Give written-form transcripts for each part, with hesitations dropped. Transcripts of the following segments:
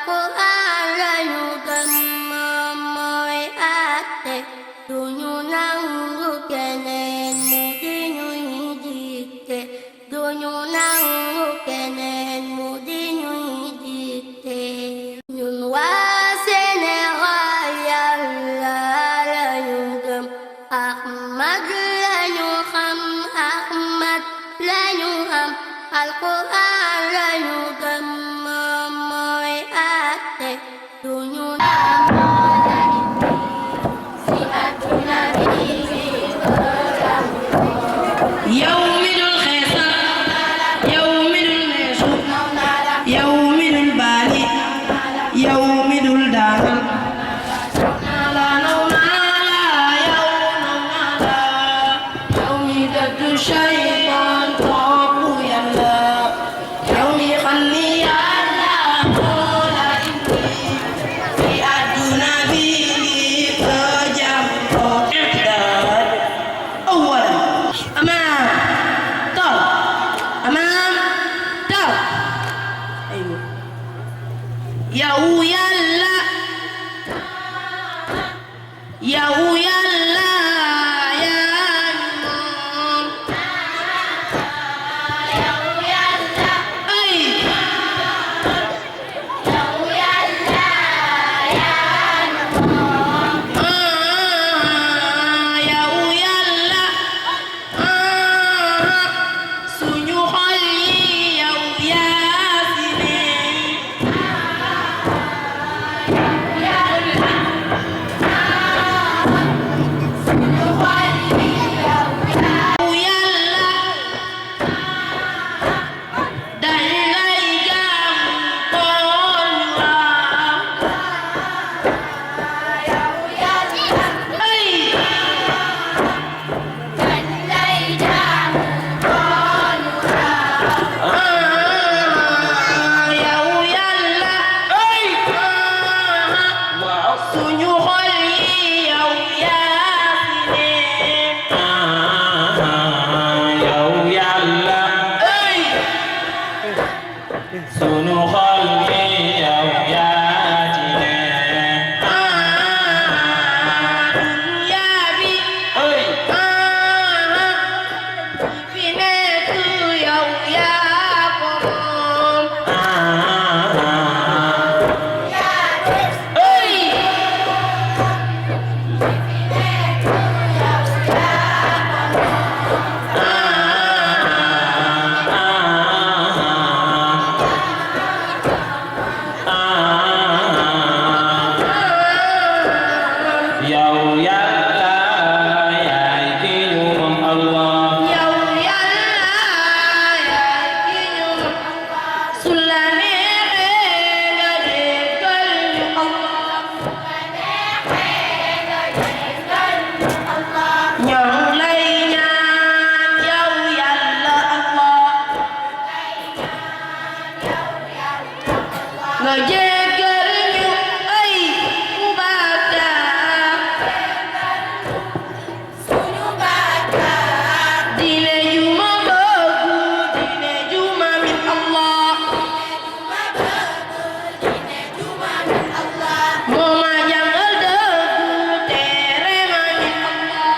Alquran lañu gëm moom mooy àtte duñu nangu keneen mu di ñuy dicté duñu nangu keneen mu di ñuy dicté ñun waa Sénégal Yàlla lañu gëm Ahmad lañu xam Ahmad lañu am Alquran lañu gëm moom mooy àtte duñu nangu si àdduna bi yow mi dul xeesal yow mi dul meesu yow mi dul baali yow mi dul daanal yow mi dëddu shaytaan topp Yàlla yow mi xam ni Yàlla moo la indi fi àdduna bi ko jàmm ko أولا أمام طب أمام طب أيوه يا يلا يا نوم أي يلا suñu xol yi yow yaa fi ne yow Yàlla dañ lay jaamu koon ay yow Yàlla suñu xol yi yow yaa fi yow Yàlla sunu xol yi yow yaa ci ne yaa bi fi nekk yow yaa ko moom yow Yàlla yaay ki ñu moom Allah yow Yàlla yaay ki ñu su la neexee nga jéggal ñu ñoo lay ñaan yow Yàlla Allah nga jéggal ñu ay bàkkaar diine ju ma bëgg diine ju ma min Allah moo ma jàngal dëgg tere ma min Allah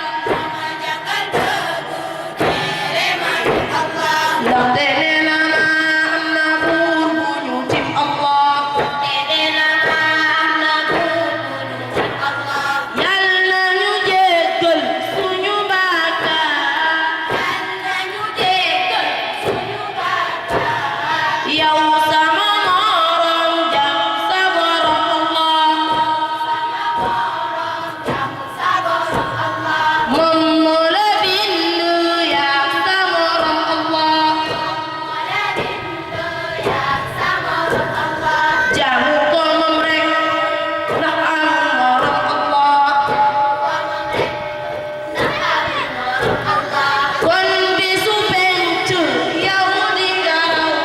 ndaxte nee na ma am na buur bu ñu tim Allah Yàlla ñu jéggal suñu bàkkaar yow sama morom jam sa borom Allah moom moo la bind yaa sa morom Allah jaamu ko moom rek ndax am morom Allah kon bisu penc yow di nga raw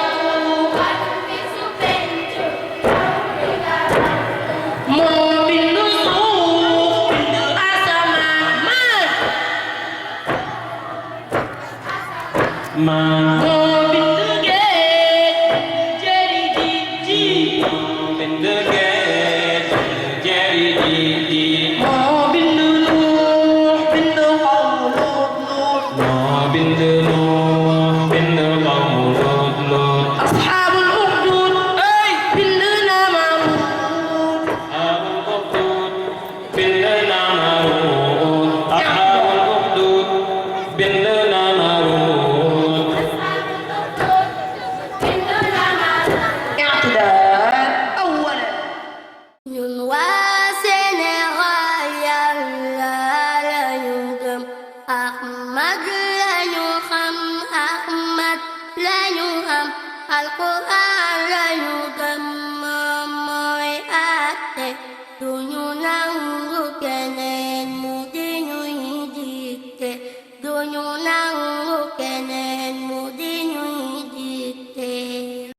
Alquran lañu gëm moom mooy àtte duñu nangu keneen mu di ñuy dicté duñu nangu keneen